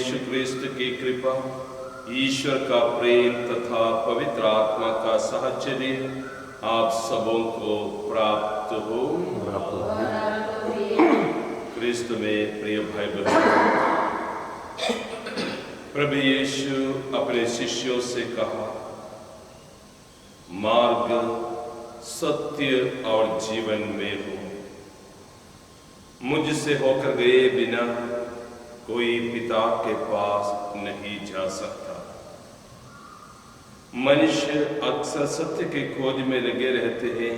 यीशु क्रिस्त की कृपा, ईश्वर का प्रेम तथा पवित्र आत्मा का साहचर्य आप सबों को प्राप्त हो। क्रिस्त में प्रिय भाई बहनों, प्रभु यीशु अपने शिष्यों से कहा, मार्ग, सत्य और जीवन में हो। मुझसे होकर गए बिना कोई पिता के पास नहीं जा सकता। मनुष्य अक्सर सत्य के खोज में लगे रहते हैं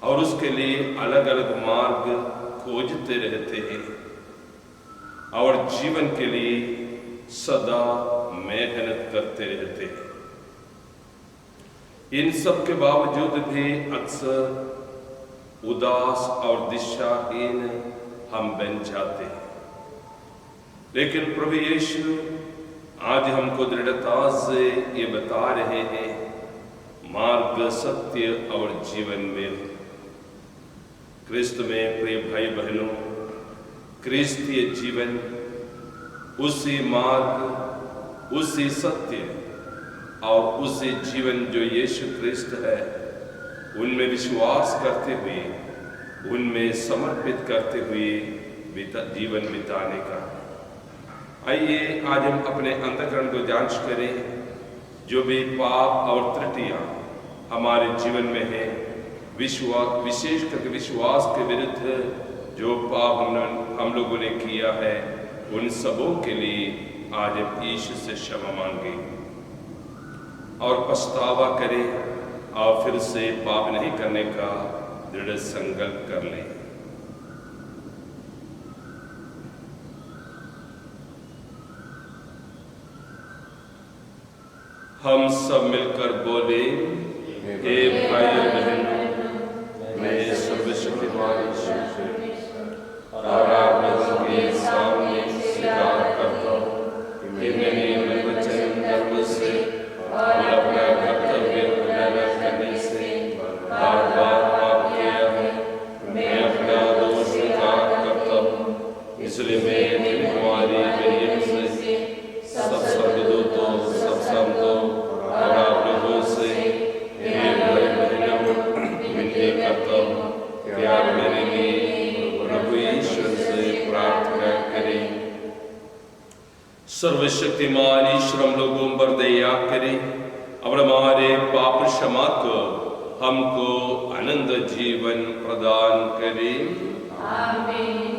और उसके लिए अलग अलग मार्ग खोजते रहते हैं और जीवन के लिए सदा मेहनत करते रहते हैं। इन सब के बावजूद भी अक्सर उदास और दिशाहीन हम बन जाते हैं। लेकिन प्रभु यीशु आज हमको दृढ़ता से ये बता रहे हैं, मार्ग, सत्य और जीवन में। क्रिस्त में प्रिय भाई बहनों, क्रिस्तीय जीवन उसी मार्ग, उसी सत्य और उसी जीवन जो यीशु क्रिस्त है, उनमें विश्वास करते हुए, उनमें समर्पित करते हुए जीवन बिताने का। आइए आज हम अपने अंतःकरण को जांच करें। जो भी पाप और त्रुटियां हमारे जीवन में है, विशेष करके विश्वास के विरुद्ध जो पाप हम लोगों ने किया है, उन सबों के लिए आज हम यीशु से क्षमा मांगे और पछतावा करें और फिर से पाप नहीं करने का दृढ़ संकल्प कर लें। हम सब मिलकर बोले, हे भाई बहनों, मैं सर्वशक्तिमान ईश्वर और आप लोगों के सामने स्वीकार करता हूँ कि मैंने वचन, कर्म से और अपना कर्तव्य पूरा न करने से बार बार पाप किया है। मैं अपना दोष स्वीकार करता हूँ, इसलिए मैं तुम्हारी बेरियत से सब स्वर्गदूतों, सब संतों और आप लोगों से हे भाई बहनों विनती करता हूँ कि आप मेरे लिए प्रभु ईश्वर से प्रार्थना करें। सर्वशक्तिमान ईश्वर हम लोगों पर दया करें और हमारे पाप क्षमा को हमको आनंद जीवन प्रदान करें। आमीन।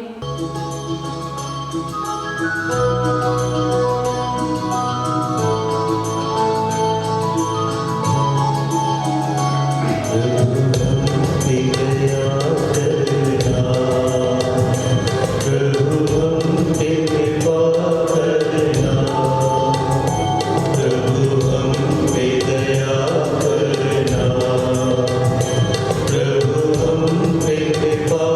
प्रभु हम पे कृपा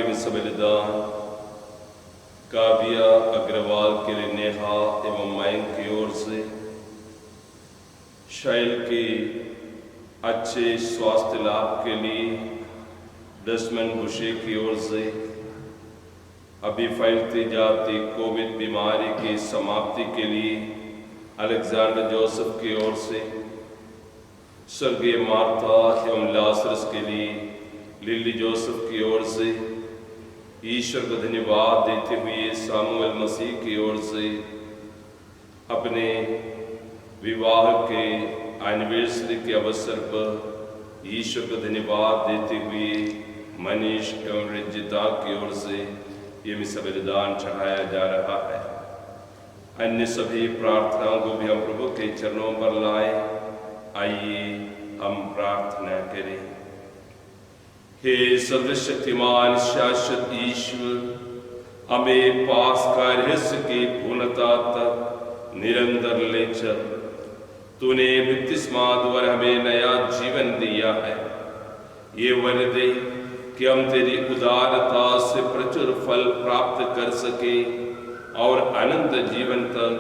में सबलिदान, काव्या अग्रवाल के लिए नेहा एवं मयंक की ओर से, शैल के अच्छे स्वास्थ्य लाभ के लिए डस्मन बुशे की ओर से, अभी फैलती जाती कोविड बीमारी की समाप्ति के लिए अलेक्जेंडर जोसेफ की ओर से, स्वर्गीय मार्था एवं लाजरस के लिए लिली जोसेफ की ओर से, ईश्वर को धन्यवाद देते हुए सामुएल मसीह की ओर से, अपने विवाह के एनिवर्सरी के अवसर पर ईश्वर को धन्यवाद देते हुए मनीष एवं रंजिता की ओर से ये मिसा बलिदान चढ़ाया जा रहा है। अन्य सभी प्रार्थनाओं को भी हम प्रभु के चरणों पर लाए। आइए हम प्रार्थना करें। हे सर्वशक्तिमान शाश्वत ईश्वर, हमें पास का रहस्य की पूर्णता तक निरंतर ले चल। तूने बपतिस्मा द्वारा हमें नया जीवन दिया है। ये वर दे कि हम तेरी उदारता से प्रचुर फल प्राप्त कर सके और अनंत जीवन तक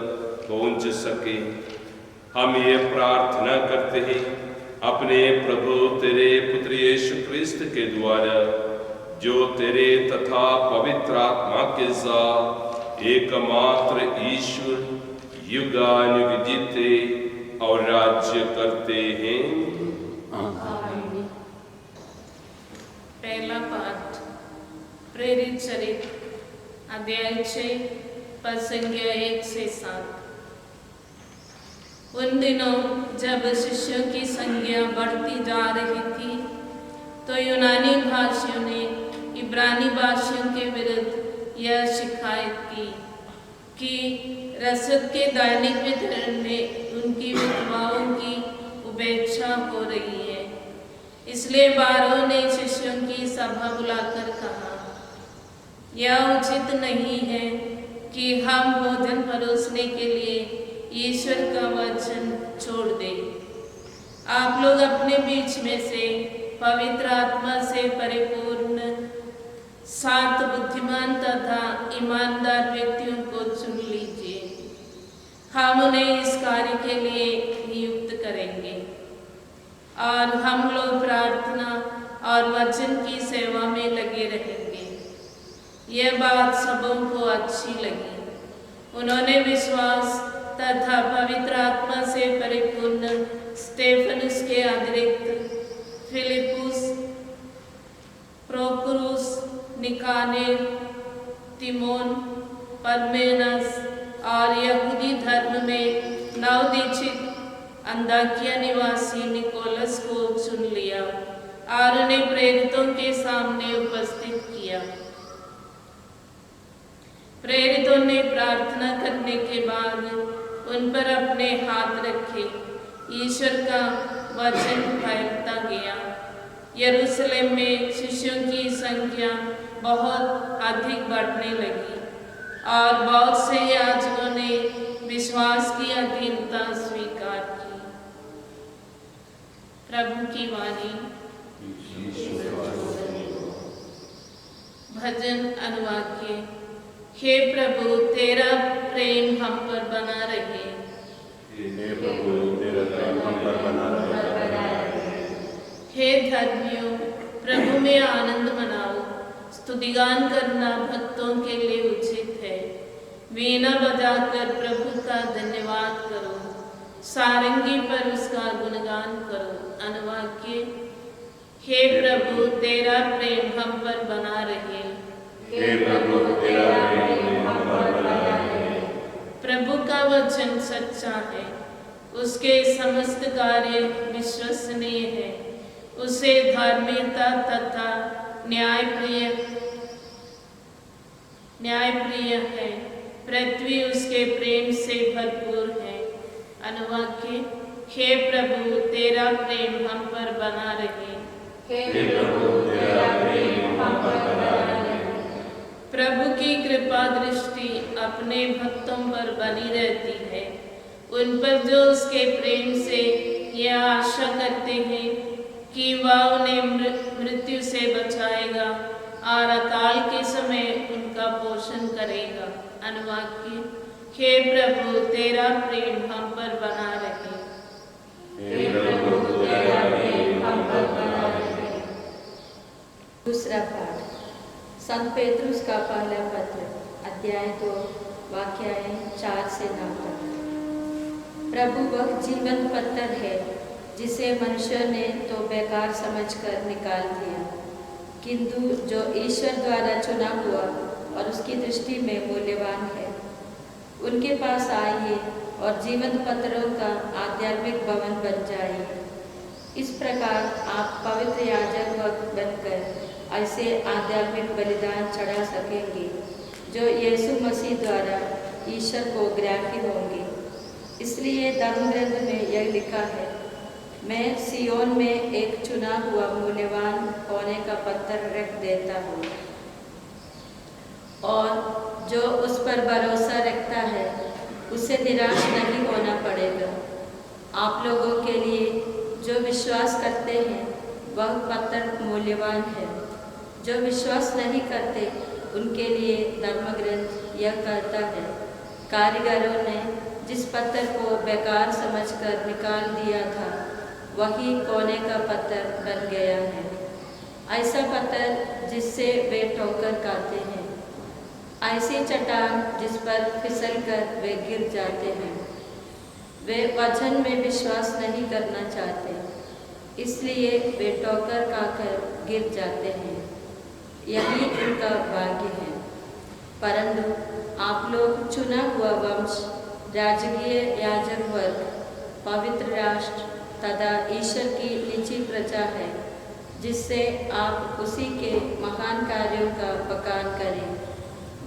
पहुंच सके। हम ये प्रार्थना करते हैं अपने प्रभु तेरे पुत्र यीशु क्रिस्त के द्वारा, जो तेरे तथा पवित्र आत्मा के साथ एकमात्र ईश्वर युगानुयुग जीते और राज्य करते हैं। पहला पाठ प्रेरित चरित्र अध्याय 6 पद संख्या 1 से 7। उन दिनों जब शिष्यों की संख्या बढ़ती जा रही थी, तो यूनानी भाषियों ने इब्रानी भाषियों के विरुद्ध यह शिकायत की कि रसद के दैनिक वितरण में उनकी विधवाओं की उपेक्षा हो रही है। इसलिए बारों ने शिष्यों की सभा बुलाकर कहा, यह उचित नहीं है कि हम भोजन परोसने के लिए ईश्वर का वचन छोड़ दें। आप लोग अपने बीच में से पवित्र आत्मा से परिपूर्ण 7 बुद्धिमान तथा ईमानदार व्यक्तियों को चुन लीजिए। हम उन्हें इस कार्य के लिए नियुक्त करेंगे और हम लोग प्रार्थना और वचन की सेवा में लगे रहेंगे। यह बात सबों को अच्छी लगी। उन्होंने विश्वास तथा पवित्र आत्मा से परिपूर्ण स्टेफनुस के अतिरिक्त फिलिपुस, प्रोकुरुस, निकानेर, तिमोन, परमेनस और यहूदी धर्म में नवदीक्षित अंताकिया निवासी निकोलस को चुन लिया और उन्हें प्रेरितों के सामने उपस्थित किया। प्रेरितों ने प्रार्थना करने के बाद उन पर अपने हाथ रखे। ईश्वर का वचन फैलता गया। यरूशलेम में शिष्यों की संख्या बहुत अधिक बढ़ने लगी और बहुत से याजकों ने विश्वास की अधीनता स्वीकार की। प्रभु की वाणी। भजन अनुवाक्य। हे प्रभु, तेरा प्रेम हम पर बना रहे। हे प्रभु, तेरा प्रेम हम पर बना रहे। हे धर्मियों, प्रभु में आनंद मनाओ। स्तुतिगान करना भक्तों के लिए उचित है। वीणा बजाकर प्रभु का धन्यवाद करो। सारंगी पर उसका गुणगान करो। अनुवाक्य। हे प्रभु, तेरा प्रेम हम पर बना रहे। हे प्रभु, तेरा प्रेम हम पर बना रहे। प्रभु का वचन सच्चा है, उसके समस्त कार्य विश्वसनीय है। उसे धार्मिकता तथा न्यायप्रिय है। पृथ्वी उसके प्रेम से भरपूर है। अनुवाक्य। हे प्रभु, तेरा प्रेम हम पर बना रहे। हे प्रभु, तेरा प्रेम हम पर बना रहे। प्रभु की कृपा दृष्टि अपने भक्तों पर बनी रहती है, उन पर जो उसके प्रेम से यह आशा करते हैं कि वह उन्हें मृत्यु से बचाएगा और अकाल के समय उनका पोषण करेगा। अनुवाक्य, हे प्रभु तेरा प्रेम हम पर बना रहे। हे प्रभु तेरा प्रेम हम पर बना रहे। दूसरा पाठ संत पेतरुस का पहला पत्र, अध्याय 2, वाक्याएं 4 से 9 तक। प्रभु वह जीवंत पत्थर है जिसे मनुष्य ने तो बेकार समझकर निकाल दिया, किंतु जो ईश्वर द्वारा चुना हुआ और उसकी दृष्टि में मूल्यवान है। उनके पास आइए और जीवंत पत्थरों का आध्यात्मिक भवन बन जाइए। इस प्रकार आप पवित्र याजक बनकर ऐसे आध्यात्मिक बलिदान चढ़ा सकेंगे जो यीशु मसीह द्वारा ईश्वर को ग्राह्य होंगे। इसलिए धर्म ग्रंथ में यह लिखा है, मैं सियोन में एक चुना हुआ मूल्यवान होने का पत्थर रख देता हूँ, और जो उस पर भरोसा रखता है उसे निराश नहीं होना पड़ेगा। आप लोगों के लिए जो विश्वास करते हैं वह पत्थर मूल्यवान है। जो विश्वास नहीं करते उनके लिए धर्म ग्रंथ यह कहता है, कारीगरों ने जिस पत्थर को बेकार समझकर निकाल दिया था वही कोने का पत्थर बन गया है। ऐसा पत्थर जिससे वे ठोकर खाते हैं, ऐसी चट्टान जिस पर फिसलकर वे गिर जाते हैं। वे वचन में विश्वास नहीं करना चाहते, इसलिए वे ठोकर खाकर गिर जाते हैं। यही उनका भाग्य है। परंतु आप लोग चुना हुआ वंश, राजकीय याजक वर्ग, पवित्र राष्ट्र तथा ईश्वर की निजी प्रजा है, जिससे आप उसी के महान कार्यों का बखान करें,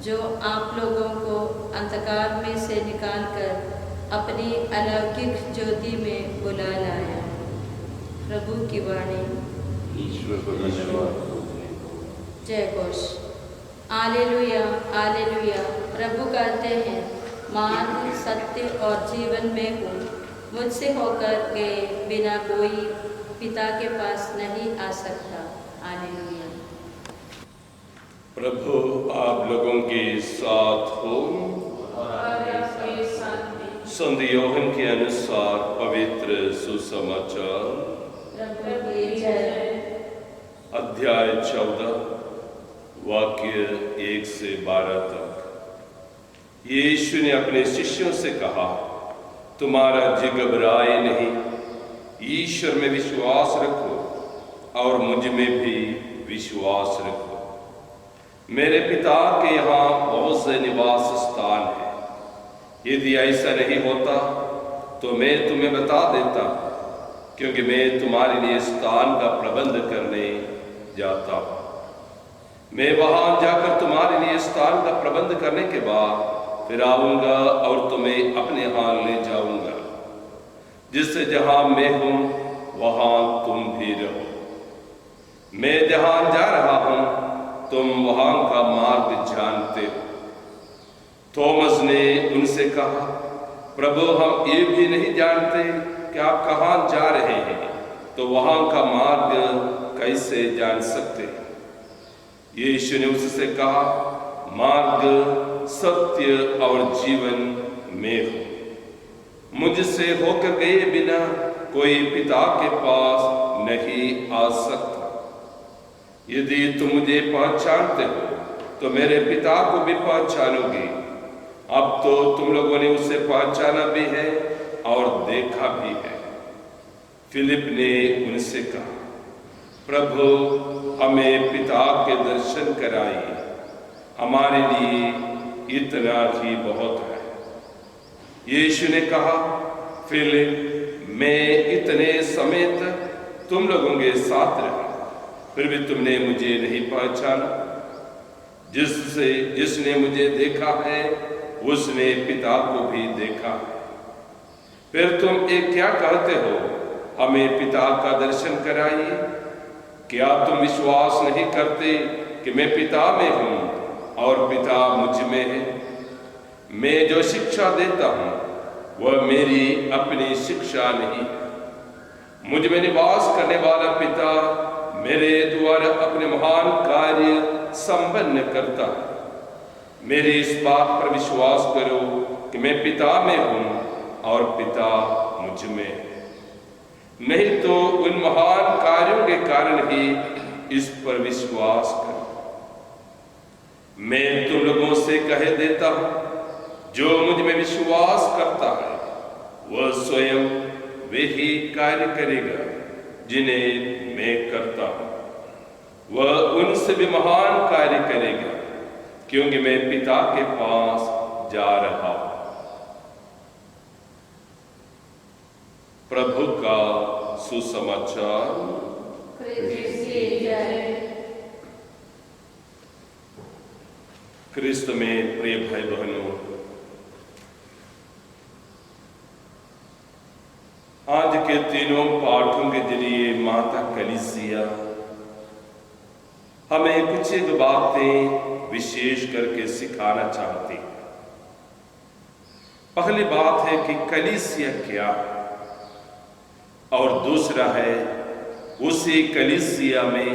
जो आप लोगों को अंधकार में से निकालकर अपनी अलौकिक ज्योति में बुला लाया। प्रभु की वाणी। ईश्वर को धन्यवाद। जय घोष। Hallelujah hallelujah. प्रभु कहते हैं, मार्ग, सत्य और जीवन में हूँ। मुझसे होकर गए बिना कोई पिता के पास नहीं आ सकता। हालेलुया। प्रभु आप लोगों के साथ हो। संत योहन के अनुसार पवित्र सुसमाचार, अध्याय 14, वाक्य 1 से 12 तक। यीशु ने अपने शिष्यों से कहा, तुम्हारा जी घबराए नहीं, ईश्वर में विश्वास रखो और मुझ में भी विश्वास रखो। मेरे पिता के यहाँ बहुत से निवास स्थान है। यदि ऐसा नहीं होता तो मैं तुम्हें बता देता, क्योंकि मैं तुम्हारे लिए स्थान का प्रबंध करने जाता हूँ। मैं वहां जाकर तुम्हारे लिए स्थान का प्रबंध करने के बाद फिर आऊंगा और तुम्हें अपने यहाँ ले जाऊंगा, जिससे जहां मैं हूं वहां तुम भी रहो। मैं जहां जा रहा हूं तुम वहां का मार्ग जानते हो। थॉमस ने उनसे कहा, प्रभु हम ये भी नहीं जानते कि आप कहाँ जा रहे हैं, तो वहां का मार्ग कैसे जान सकते हैं? यीशु ने उससे कहा, मार्ग, सत्य और जीवन मैं हूं। मुझसे होकर गए बिना कोई पिता के पास नहीं आ सकता। यदि तुम मुझे पहचानते हो तो मेरे पिता को भी पहचानोगे। अब तो तुम लोगों ने उसे पहचाना भी है और देखा भी है। फिलिप ने उनसे कहा, प्रभु हमें पिता के दर्शन कराइए, हमारे लिए इतना ही बहुत है। यीशु ने कहा, फिलिप मैं इतने समय तक तुम लोगों के साथ रहा, फिर भी तुमने मुझे नहीं पहचाना। जिसने मुझे देखा है उसने पिता को भी देखा है। फिर तुम एक क्या कहते हो, हमें पिता का दर्शन कराइए? क्या तुम विश्वास नहीं करते कि मैं पिता में हूं और पिता मुझ में है? मैं जो शिक्षा देता हूं वह मेरी अपनी शिक्षा नहीं, मुझ में निवास करने वाला पिता मेरे द्वारा अपने महान कार्य संपन्न करता है। मेरे इस बात पर विश्वास करो कि मैं पिता में हूं और पिता मुझ में है। नहीं तो उन महान कार्यों के कारण ही इस पर विश्वास करो। मैं तुम लोगों से कह देता हूं, जो मुझ में विश्वास करता है वह स्वयं वे ही कार्य करेगा जिन्हें मैं करता हूं। वह उनसे भी महान कार्य करेगा, क्योंकि मैं पिता के पास जा रहा हूं। प्रभु का सुसमाचार। क्रिस्त में प्रिय भाई बहनों, आज के तीनों पाठों के जरिए माता कलीसिया हमें कुछ एक बातें विशेष करके सिखाना चाहती है। पहली बात है कि कलीसिया क्या है, और दूसरा है उसी कलीसिया में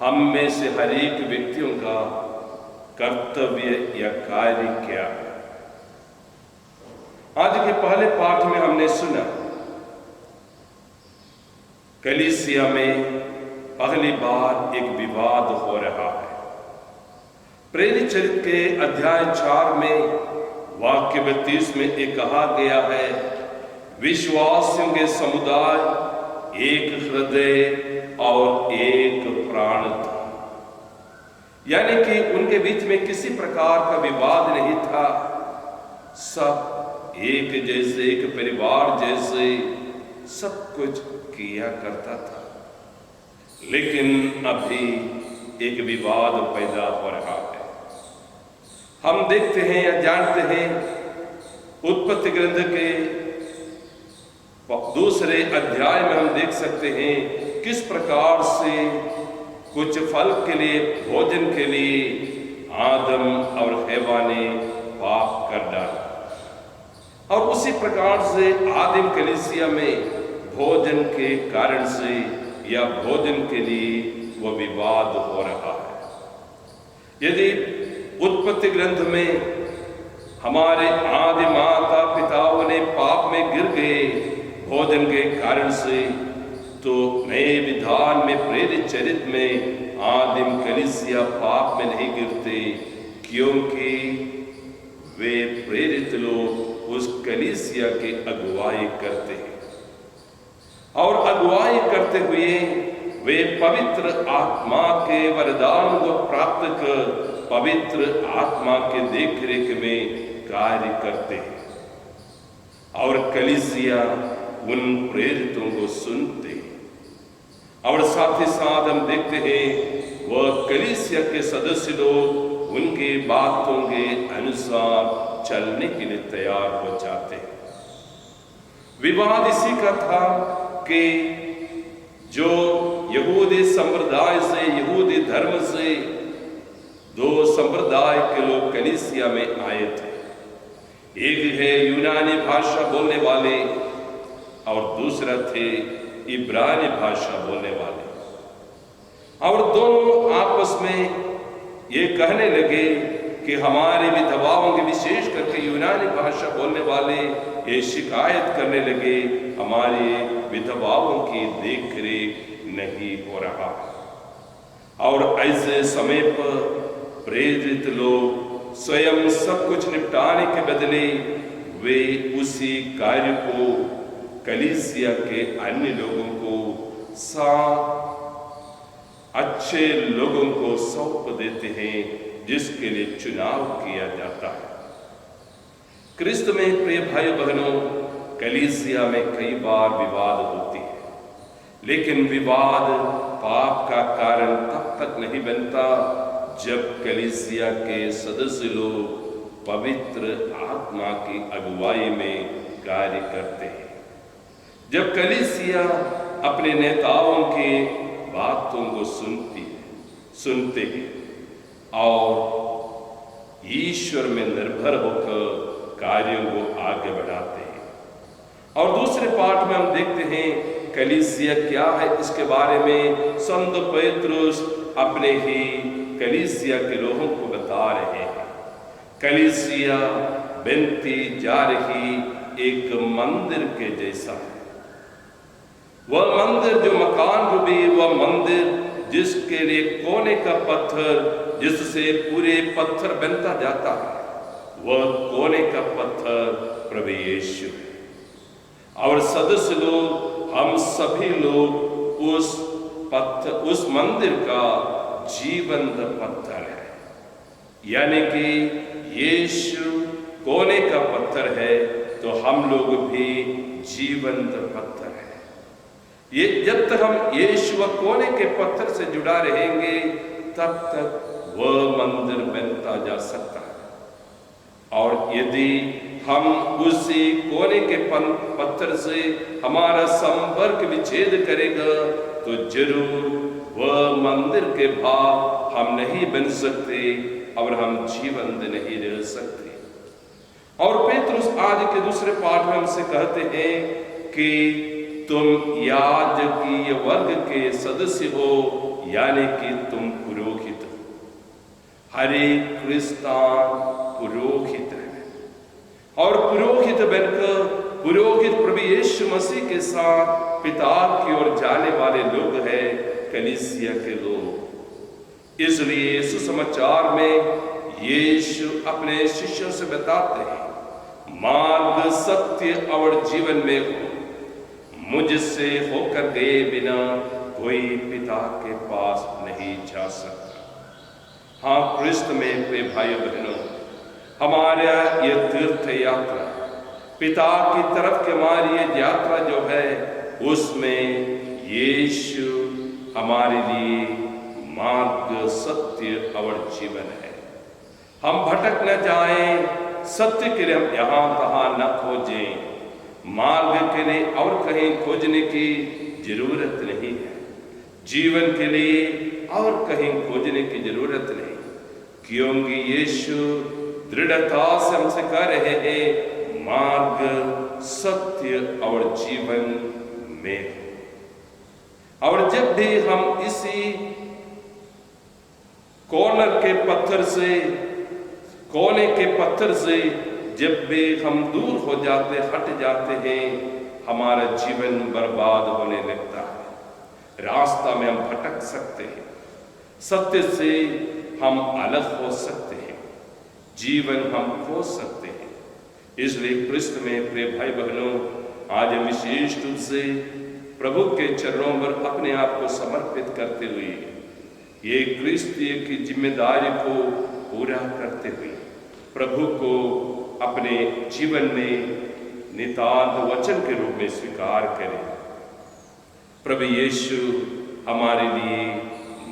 हम में से हर एक व्यक्तियों का कर्तव्य या कार्य क्या है। आज के पहले पाठ में हमने सुना कलीसिया में पहली बार एक विवाद हो रहा है। प्रेरित चरित्र के अध्याय 4 में वाक्य 32 में एक कहा गया है, विश्वासियों के समुदाय एक हृदय और एक प्राण था। यानी कि उनके बीच में किसी प्रकार का विवाद नहीं था। सब एक जैसे, एक परिवार जैसे सब कुछ किया करता था। लेकिन अभी एक विवाद पैदा हो रहा है। हम देखते हैं या जानते हैं, उत्पत्ति ग्रंथ के दूसरे अध्याय में हम देख सकते हैं किस प्रकार से कुछ फल के लिए, भोजन के लिए आदम और हव्वा ने पाप कर डाला, और उसी प्रकार से आदिम कलीसिया में भोजन के कारण से या भोजन के लिए वह विवाद हो रहा है। यदि उत्पत्ति ग्रंथ में हमारे आदि माता पिताओं ने पाप में गिर गए भोजन के कारण से, तो नए विधान में प्रेरित चरित्र में आदिम कलीसिया पाप में नहीं गिरते, क्योंकि वे प्रेरित लोग उस कलीसिया की अगुवाई करते हैं, और अगुवाई करते हुए वे पवित्र आत्मा के वरदान को प्राप्त कर पवित्र आत्मा के देखरेख में कार्य करते हैं, और कलीसिया उन प्रेरितों को सुनते हैं। और साथ ही साथ हम देखते हैं वह कलीसिया के सदस्य लोग उनके बातों के अनुसार चलने के लिए तैयार हो जाते हैं। विवाद इसी का था कि जो यहूदी संप्रदाय से, यहूदी धर्म से दो संप्रदाय के लोग कलीसिया में आए थे। एक है यूनानी भाषा बोलने वाले और दूसरा थे इब्रानी भाषा बोलने वाले, और दोनों आपस में ये कहने लगे कि हमारे विधवाओं के, विशेष करके यूनानी भाषा बोलने वाले ये शिकायत करने लगे, हमारी विधवाओं की देखरेख नहीं हो रहा। और ऐसे समय पर प्रेरित लोग स्वयं सब कुछ निपटाने के बदले वे उसी कार्य को कलीसिया के अन्य लोगों को, अच्छे लोगों को सौंप देते हैं, जिसके लिए चुनाव किया जाता है। क्रिस्त में प्रिय भाई बहनों, कलीसिया में कई बार विवाद होती है, लेकिन विवाद पाप का कारण तब तक नहीं बनता जब कलीसिया के सदस्य लोग पवित्र आत्मा की अगुवाई में कार्य करते हैं। जब कलीसिया अपने नेताओं के बातों को सुनते हैं और ईश्वर में निर्भर होकर कार्यों को आगे बढ़ाते हैं। और दूसरे पाठ में हम देखते हैं कलीसिया क्या है इसके बारे में संत पेट्रुस अपने ही कलीसिया के लोगों को बता रहे हैं। कलीसिया बनती जा रही एक मंदिर के जैसा है। वह मंदिर जो मकान रूपी, वह मंदिर जिसके लिए कोने का पत्थर जिससे पूरे पत्थर बनता जाता है, वह कोने का पत्थर प्रभु यीशु है। और सदस्य लोग, हम सभी लोग उस मंदिर का जीवंत पत्थर है। यानी कि यीशु कोने का पत्थर है तो हम लोग भी जीवंत पत्थर है। ये जब तक हम यीशु व कोने के पत्थर से जुड़ा रहेंगे तब तक वह मंदिर बनता जा सकता है। और यदि हम उसी कोने के पत्थर से हमारा संपर्क विच्छेद करेगा तो जरूर वह मंदिर के भाव हम नहीं बन सकते और हम जीवंत नहीं रह सकते। और पेट्रुस आज के दूसरे पाठ में हमसे कहते हैं कि तुम याजकीय वर्ग के सदस्य हो, यानी कि तुम पुरोहित हो। हर एक क्रिस्तान पुरोहित है और पुरोहित बनकर पुरोहित प्रभु यीशु मसीह के साथ पिता की ओर जाने वाले लोग हैं, कलीसिया के लोग। इसलिए सुसमाचार में यीशु अपने शिष्यों से बताते हैं, मार्ग, सत्य और जीवन में हो, मुझसे होकर गए बिना कोई पिता के पास नहीं जा सकता। हाँ, क्रिस्त में प्रिय भाई बहनों, हमारा ये तीर्थ यात्रा, पिता की तरफ की हमारी ये यात्रा जो है, उसमें यीशु हमारे लिए मार्ग, सत्य और जीवन है। हम भटक न जाएं, सत्य के लिए हम यहाँ तहाँ न खोजें, मार्ग के लिए और कहीं खोजने की जरूरत नहीं है, जीवन के लिए और कहीं खोजने की जरूरत नहीं, क्योंकि यीशु दृढ़ता से हमसे कह रहे हैं, मार्ग, सत्य और जीवन में। और जब भी हम इसी कोने के पत्थर से जब भी हम दूर हो जाते, हट जाते हैं, हमारा जीवन बर्बाद होने लगता है। रास्ता में हम भटक सकते हैं, सत्य से हम अलग हो सकते हैं, जीवन हम खो सकते हैं। इसलिए क्रिस्त में प्रिय भाई बहनों, आज विशेष रूप से प्रभु के चरणों पर अपने आप को समर्पित करते हुए, ये क्रिस्तीय की जिम्मेदारी को पूरा करते हुए प्रभु को अपने जीवन में नितांत वचन के रूप में स्वीकार करें। प्रभु यीशु हमारे लिए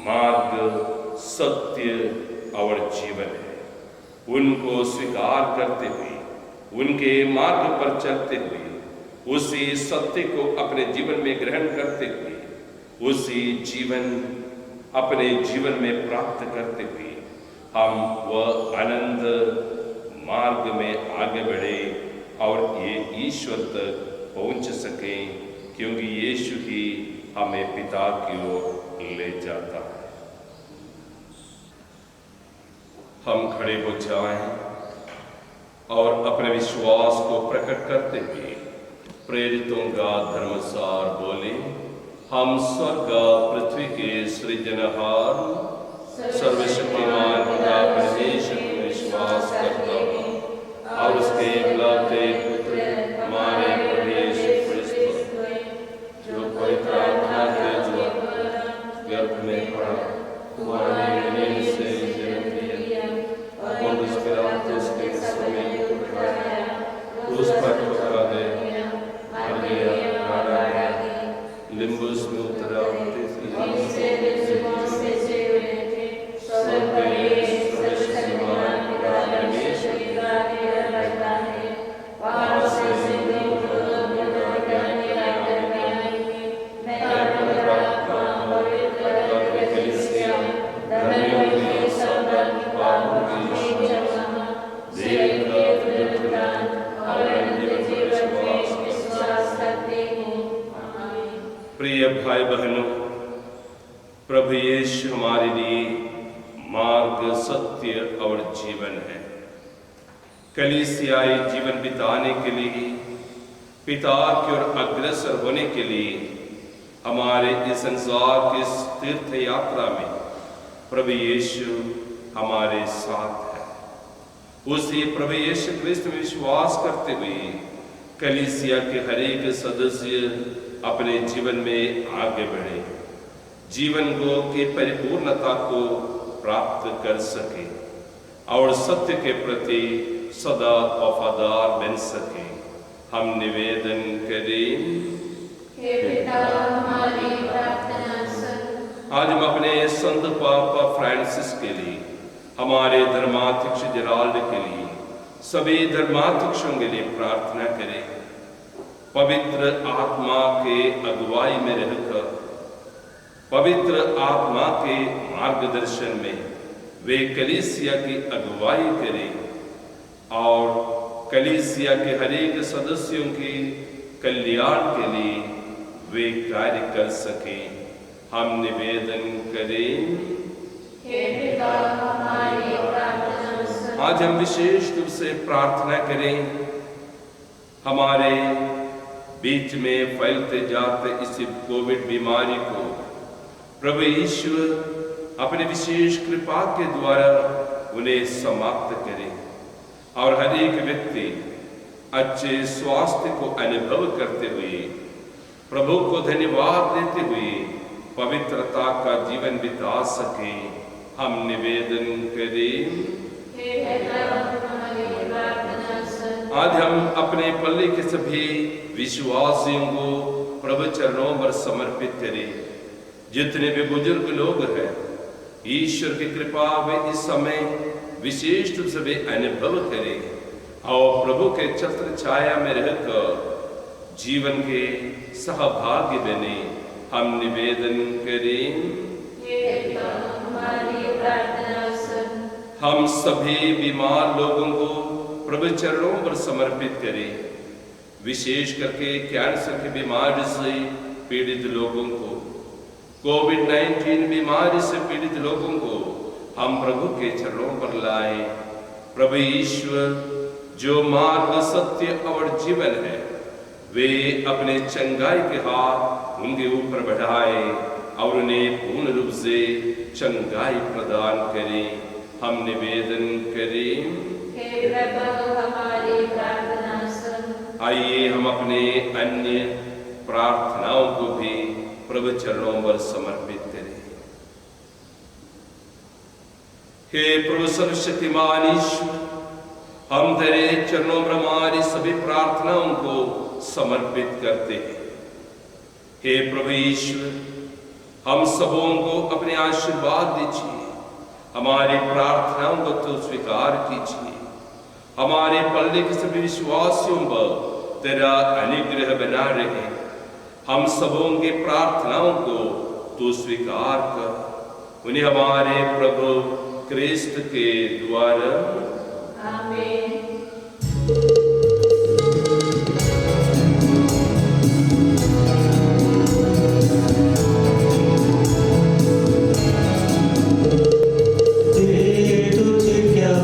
मार्ग, सत्य और जीवन है। उनको स्वीकार करते हुए, उनके मार्ग पर चलते हुए, उसी सत्य को अपने जीवन में ग्रहण करते हुए, उसी जीवन अपने जीवन में प्राप्त करते हुए हम वह आनंद मार्ग में आगे बढ़े और ये ईश्वर तक पहुंच सकें, क्योंकि यीशु ही हमें पिता की ओर ले जाता है। हम खड़े हो जाएं और अपने विश्वास को प्रकट करते हुए प्रेरितों का धर्मसार बोले। हम स्वर्ग पृथ्वी के सृजनहार सर्वशक्तिमान पिता परमेश्वर को विश्वास करता हूँ और उसके एकलौते पुत्र हमारे प्रभु यीशु क्रिस्त, जो पवित्र आत्मा के द्वारा गर्भ में पड़ा, कुमारी से जन्म लिया और उसके रात के समय उठाया, उस पर पकड़ा गया, मर गया, मारा गया, लिम्बुस में उतरा, प्रभु यीशु हमारे लिए मार्ग, सत्य और जीवन है। कलीसियाई जीवन बिताने के लिए, पिता की ओर अग्रसर होने के लिए हमारे इस संसार की इस तीर्थ यात्रा में प्रभु यीशु हमारे साथ है। उसी प्रभु यीशु क्रिस्त में विश्वास करते हुए कलीसिया के हर एक सदस्य अपने जीवन में आगे बढ़े, जीवन को की परिपूर्णता को प्राप्त कर सके और सत्य के प्रति सदा वफादार बन सके। हम निवेदन करें। हे पिता, हमारी प्रार्थना सुन। आज हम अपने संत पापा फ्रांसिस के लिए, हमारे धर्माध्यक्ष जेराल्ड के लिए, सभी धर्माध्यक्षों के लिए प्रार्थना करें। पवित्र आत्मा के अगुवाई में रहकर, पवित्र आत्मा के मार्गदर्शन में वे कलीसिया की अगुवाई करें और कलीसिया के हर एक सदस्यों के कल्याण के लिए वे कार्य कर सके। हम निवेदन करें। हे पिता, हमारी प्रार्थना सुन। आज हम विशेष रूप से प्रार्थना करें, हमारे बीच में फैलते जाते इस कोविड बीमारी को प्रभु ईश्वर अपने विशेष कृपा के द्वारा उन्हें समाप्त करें और हर एक व्यक्ति अच्छे स्वास्थ्य को अनुभव करते हुए, प्रभु को धन्यवाद देते हुए पवित्रता का जीवन बिता सके। हम निवेदन करें। आज हम अपने पल्ले के सभी विश्वासियों को प्रभु चरणों पर समर्पित करें। जितने भी बुजुर्ग लोग हैं, ईश्वर की कृपा में इस समय विशेष रूप से वे अनुभव करें और प्रभु के छत्र छाया में रहकर जीवन के सहभागी बने। हम निवेदन करें। हम सभी बीमार लोगों को प्रभु चरणों पर समर्पित करें, विशेष करके कैंसर की बीमारी से पीड़ित लोगों को, कोविड-19 बीमारी से पीड़ित लोगों को हम प्रभु के चरणों पर लाएं। प्रभु ईश्वर जो मार्ग, सत्य और जीवन है, वे अपने चंगाई के हाथ उनके ऊपर बढ़ाए और उन्हें पूर्ण रूप से चंगाई प्रदान करें। हम निवेदन करें। हे प्रभु, हमारी प्रार्थना सुन। आइए हम अपने अन्य प्रार्थनाओं को भी प्रभु चरणों पर समर्पित करें। हे प्रभु सर्वशक्तिमान ईश्वर, हम तेरे चरणों पर हमारी सभी प्रार्थनाओं को समर्पित करते हैं। हे प्रभु ईश्वर, हम सबों को अपने आशीर्वाद दीजिए, हमारी प्रार्थनाओं को तो स्वीकार कीजिए। हमारे पल्ले के सभी विश्वासियों पर तेरा अनुग्रह बना रहे। हम सबों की प्रार्थनाओं को तू स्वीकार कर, उन्हें हमारे प्रभु क्रिस्त के द्वारा आमीन। तुझे क्या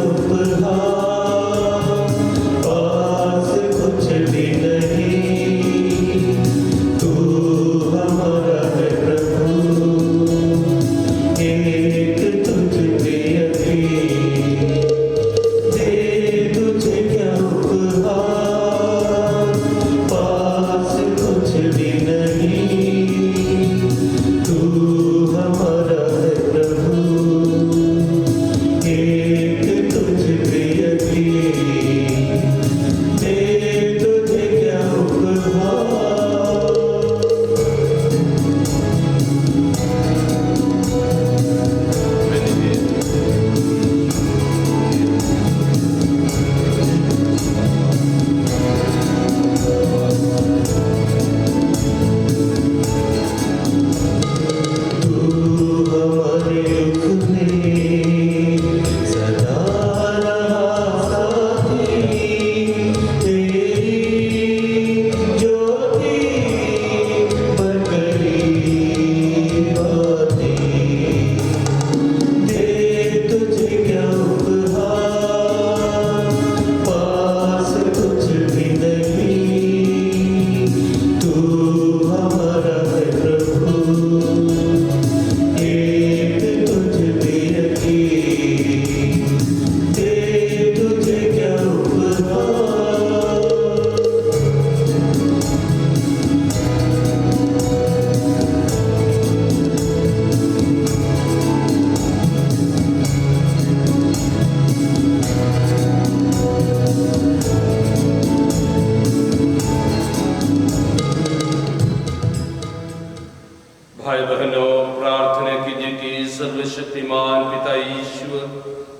श्रीमान पिता ईश्वर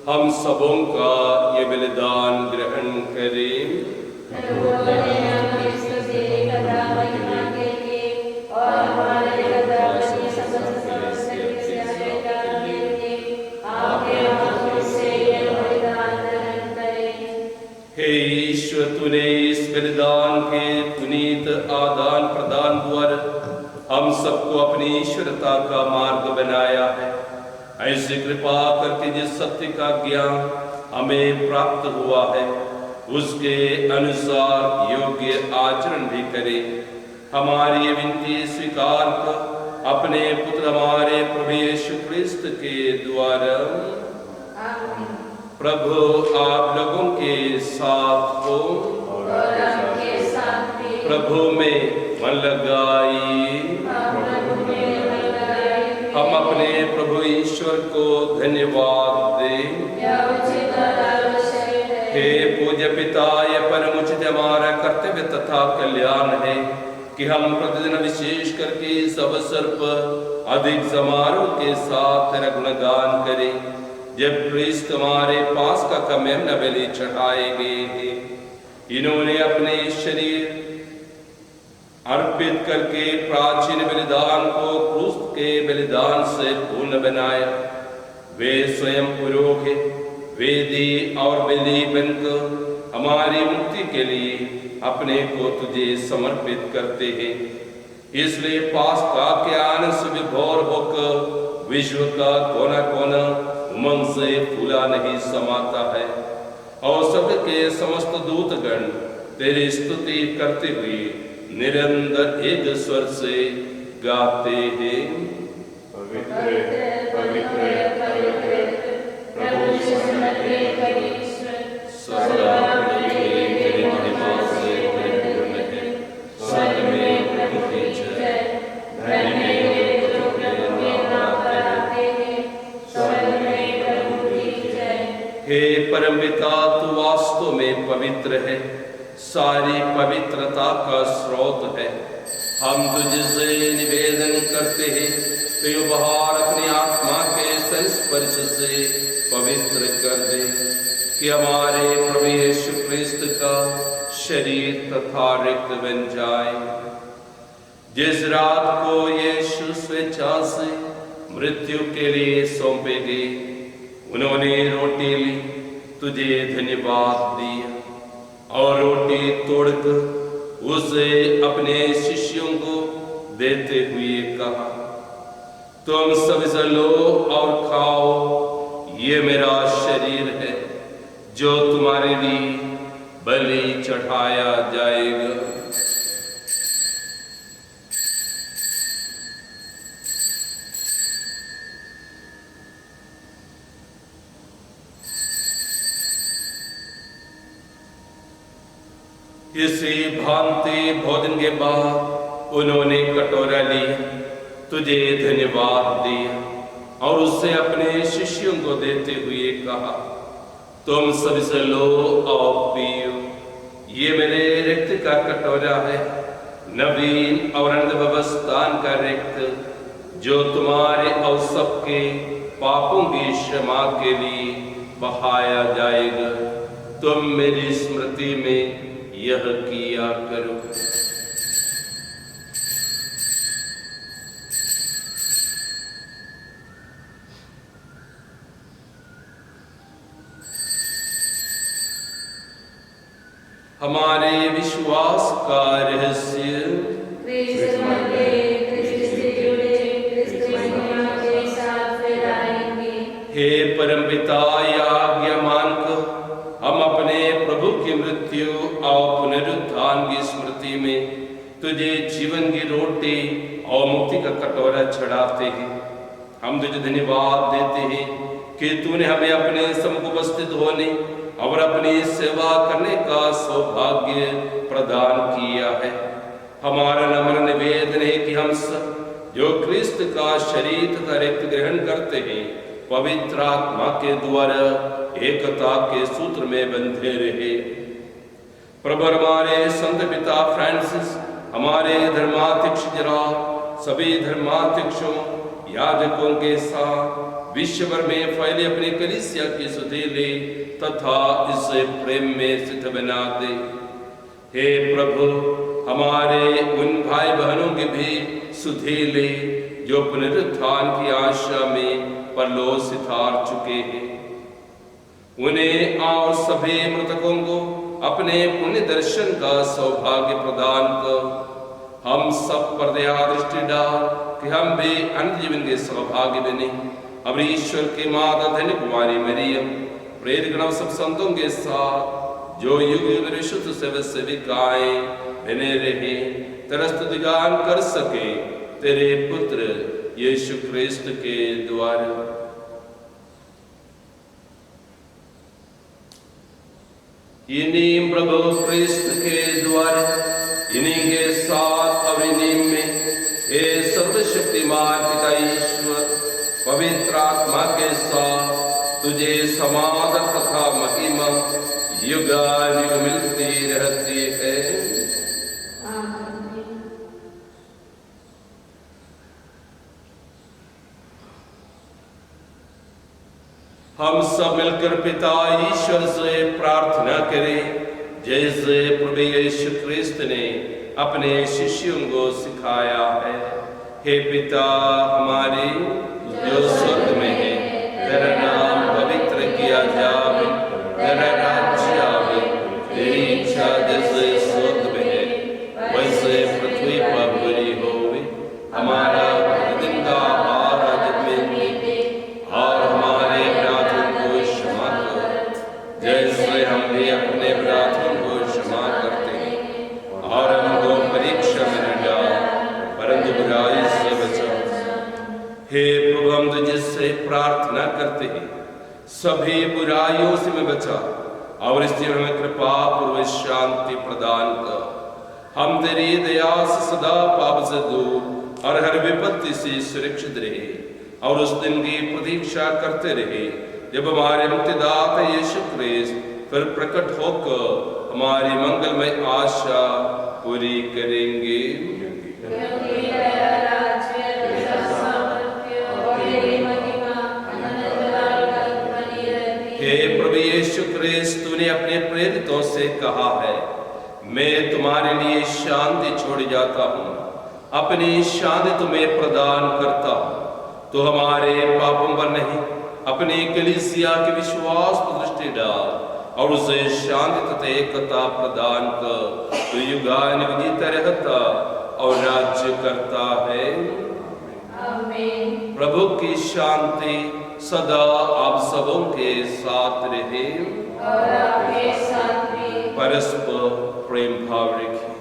हम सबों का ये बलिदान ग्रहण करें। हे ईश्वर, तूने इस बलिदान के पुनीत आदान प्रदान द्वारा हम सबको अपनी ईश्वरता का मार्ग बनाया है। ऐसी कृपा करके जिस सत्य का ज्ञान हमें प्राप्त हुआ है उसके अनुसार योग्य आचरण भी करें। हमारी विनती स्वीकार कर अपने पुत्र हमारे प्रभु यीशु क्रिस्त के द्वारा। प्रभु आप लोगों के साथ हो और आपके साथ भी। प्रभु में मन लगाइए। हम अपने प्रभु ईश्वर को धन्यवाद दें। हे पूज्य पिता, यह परम उचित हमारा कर्तव्य तथा कल्याण है कि हम प्रतिदिन विशेष करके इस अवसर पर अधिक समारोह के साथ तेरा गुणगान करें। जब क्रिस्त हमारे पास का मेमना बलि चढ़ाए गए थे, इन्होंने अपने शरीर अर्पित करके प्राचीन बलिदान को क्रूस के बलिदान से पूर्ण बनाया। वे स्वयं पुरोहित, वेदी और बलि बनकर हमारी मुक्ति के लिए अपने को तुझे समर्पित करते हैं। इसलिए पास्का के आनंद से विभोर होकर विश्व का कोना कोना उमंग से फूला नहीं समाता है और सबके समस्त दूतगण तेरी स्तुति करते हुए निरंतर एक स्वर से गाते हैं। पवित्र पवित्र पवित्र प्रभु परमेश्वर, सदा तेरी महिमा से परिपूर्ण है। स्वर्ग में प्रभु की जय। धन्य हे परमपिता, तू वास्तव में पवित्र है, सारी पवित्रता का स्रोत है। हम तुझसे निवेदन करते हैं तो ये बहार अपनी आत्मा के संस्पर्श से पवित्र कर दे कि हमारे प्रभु यीशु क्रिस्त का शरीर तथा रक्त बन जाए। जिस रात को यीशु स्वेच्छा से मृत्यु के लिए सौंपे गए, उन्होंने रोटी ली, तुझे धन्यवाद दिया और रोटी तोड़कर उसे अपने शिष्यों को देते हुए कहा, तुम सब से लो और खाओ, ये मेरा शरीर है जो तुम्हारे लिए बलि चढ़ाया जाएगा। इसी भांति भोजन के बाद उन्होंने कटोरा लिया, तुझे धन्यवाद दिया और उससे अपने शिष्यों को देते हुए कहा, तुम सब से लो और पियो, ये मेरे रक्त का कटोरा है, नवीन और अनंत व्यवस्थान का रक्त, जो तुम्हारे और सबके पापों की क्षमा के लिए बहाया जाएगा। तुम मेरी स्मृति में यह किया करो। हमारे विश्वास का रहस्य। हे परमपिता, आज्ञा मानकर हम अपने प्रभु की मृत्यु और पुनरुत्थान की स्मृति में तुझे जीवन की रोटी और मुक्ति का कटोरा चढ़ाते हैं। हम तुझे धन्यवाद देते हैं कि तूने हमें अपने सम्मुख उपस्थित होने और अपनी सेवा करने का सौभाग्य प्रदान किया है। हमारा नम्र निवेदन है कि हम सब जो क्रिस्त का शरीर तथा रक्त ग्रहण करते हैं, पवित्र आत्मा के द्वारा एकता के सूत्र में बंधे रहे। प्रभु हमारे संत पिता फ्रांसिस, हमारे धर्माध्यक्ष जरा, सभी धर्माध्यक्षों, याजकों के साथ विश्व भर में फैले अपनी कलीसिया की सुधीले तथा इसे प्रेम में स्थित बना दे। हे प्रभु, हमारे उन भाई बहनों के भी सुधीले जो पुनरुत्थान की आशा में परलोक से तार चुके हैं, उन्हें और सभी मृतकों को अपने पुण्य दर्शन का सौभाग्य प्रदान कर। हम सब पर दया दृष्टि डाल कि हम भी अनंत जीवन के सौभाग्य बने। अब ईश्वर की माता धन्य कुमारी मरियम, प्रेरित गण सब संतों के साथ जो युग युग विशुद्ध सेविकाएं बने रहे, तेरा स्तुतिगान कर सके तेरे पुत्र यीशु क्रिस्त के द्वारा। इन्हीं प्रभु क्रिस्त के द्वारा, इन्हीं के साथ और इन्हीं में हे सर्वशक्तिमान पिता ईश्वर पवित्र आत्मा के साथ तुझे समाधान तथा महिमा युगानुयुग मिलती रहती है। हम सब मिलकर पिता ईश्वर से प्रार्थना करें, जैसे प्रभु यीशु क्रिस्त ने अपने शिष्यों को सिखाया है। हे पिता हमारे जो स्वर्ग में है, तेरा नाम पवित्र किया जावे, तेरा राज्य आवे, तेरी इच्छा जैसे स्वर्ग में है वैसे पृथ्वी पर पूरी होवे। हमारा प्रतिदिन का आहार आज हमें दे, और हमारे अपराधों को क्षमा कर, जैसे हम भी अपने अपराधों को क्षमा करते हैं, और हमको परीक्षा में न डाल परंतु बुराई से बचा। हे प्रभु, हम तुझसे प्रार्थना करते हैं, सभी बुराइयों से मैं बचा और इससे हमें कृपा पूर्वक शांति प्रदान कर। हम तेरी दया से सदा पाप से दूर और हर विपत्ति से सुरक्षित रहे, और उस दिन की प्रतीक्षा करते रहे जब हमारे मुक्तिदाता यीशु क्रिस्त फिर प्रकट होकर हमारी मंगलमय आशा पूरी करेंगे। हे प्रभु यीशु क्रिस्त, तूने अपने प्रेरितों से कहा है, मैं तुम्हारे लिए शांति छोड़ जाता हूँ, अपनी शांति तुम्हें प्रदान करता हूँ। तो हमारे पापों पर नहीं, अपनी कलीसिया के विश्वास पर दृष्टि डाल और उसे शांति तथा एकता प्रदान कर। तो युगानुयुग जीता रहता और राज्य करता है। आमीन। प्रभु की शांति सदा आप सबों के साथ रहे और आपके साथ भी। परस्पर प्रेम भाव रखें।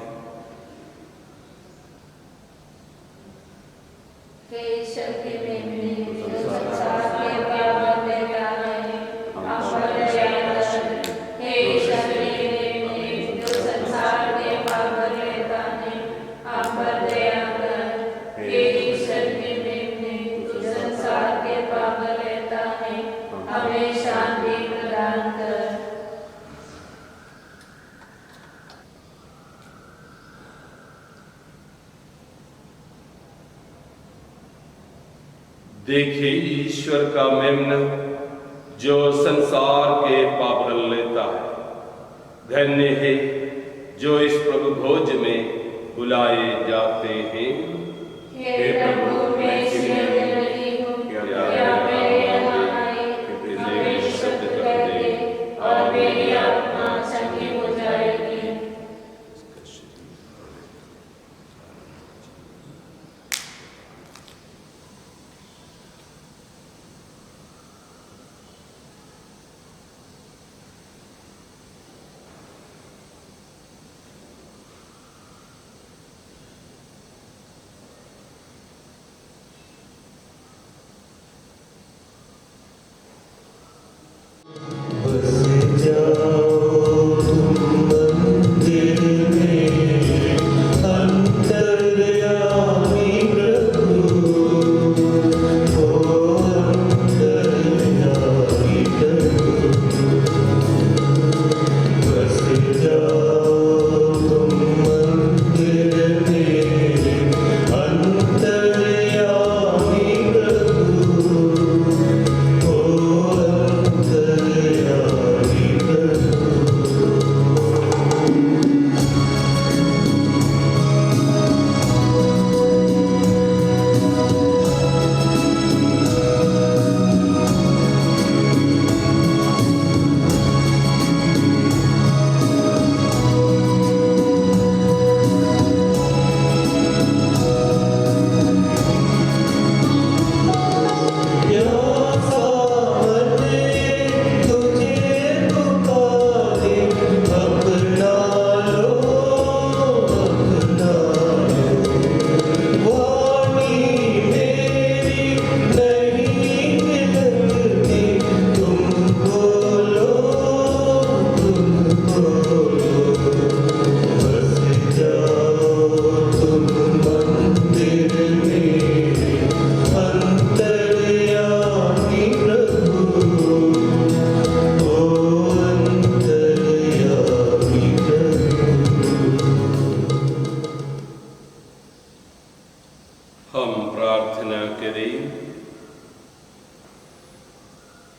देखिए ईश्वर का मेमना जो संसार के पाप हर लेता है। धन्य है जो इस प्रभु भोज में बुलाए जाते हैं। हे प्रभु, मैं नहीं हूँ कि आप मेरे यहाँ आए, हमें शब्द कर दे और मेरी आत्मा चंगी हो जाएगी।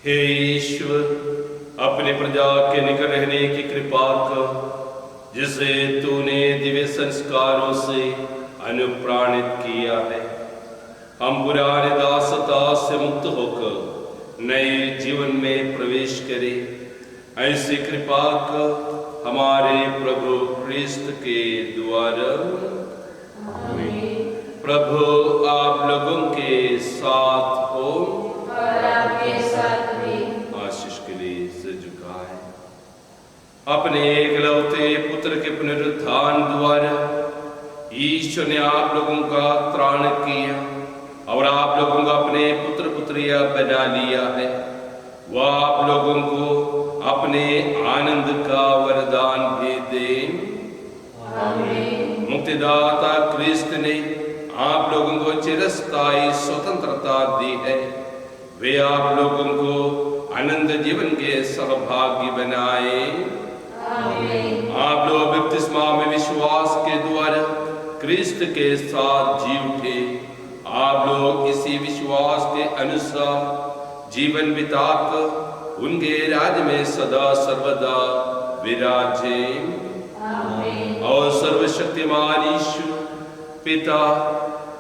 हे ईश्वर, अपने प्रजा के निकट रहने की कृपा कर, जिसे तूने दिव्य संस्कारों से अनुप्राणित किया है। हम पुराने दासता से मुक्त होकर नए जीवन में प्रवेश करें। ऐसी कृपा कर हमारे प्रभु क्रिस्त के द्वारा। प्रभु आप लोगों के साथ हो और आपके साथ भी। आशीष के लिए सिर झुकाएं। अपने एकलौते पुत्र के पुनरुत्थान द्वारा ईश्वर ने आप लोगों का त्राण किया और आप लोगों को अपने पुत्र पुत्रिया बना लिया है। वह आप लोगों को अपने आनंद का वरदान भी दे। आमीन। मुक्तिदाता क्रिस्त ने आप लोगों को चिरस्थायी स्वतंत्रता दी है। वे आप लोगों को अनंत जीवन के सहभागी बनाए। आमीन। आप लोग बपतिस्मा में विश्वास के द्वारा क्रिस्त के साथ जी उठे। आप लोग इसी विश्वास के अनुसार जीवन बिताकर उनके राज्य में सदा सर्वदा विराजें। आमीन। और सर्वशक्तिमान ईश्वर पिता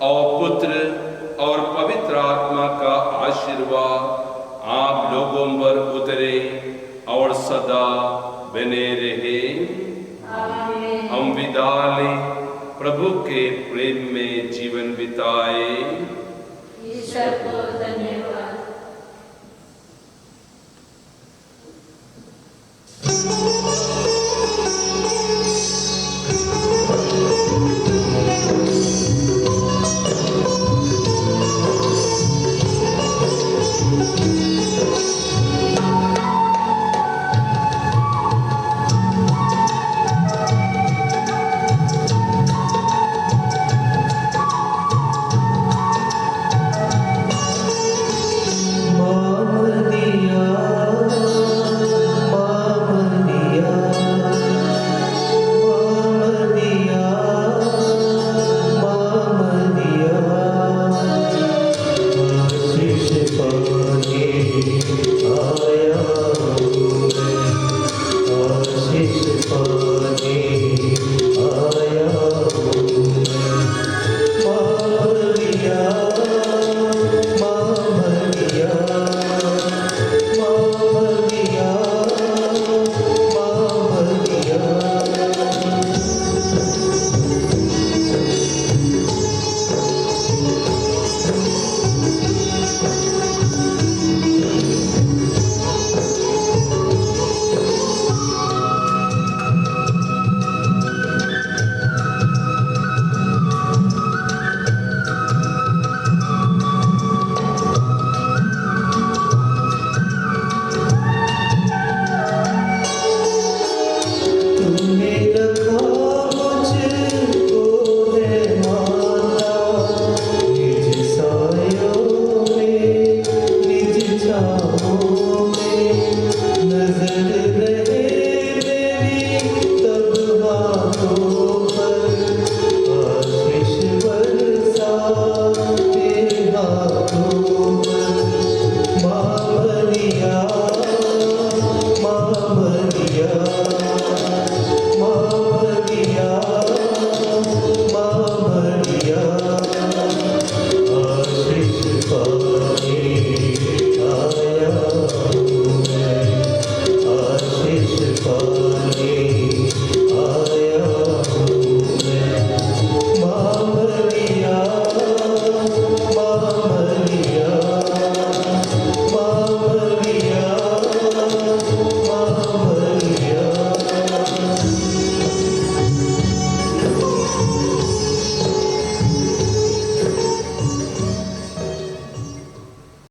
और पुत्र और पवित्र आत्मा का आशीर्वाद आप लोगों पर उतरे और सदा बने रहे। आमीन। हम विदा लें, प्रभु के प्रेम में जीवन बिताए। ईश्वर को धन्यवाद।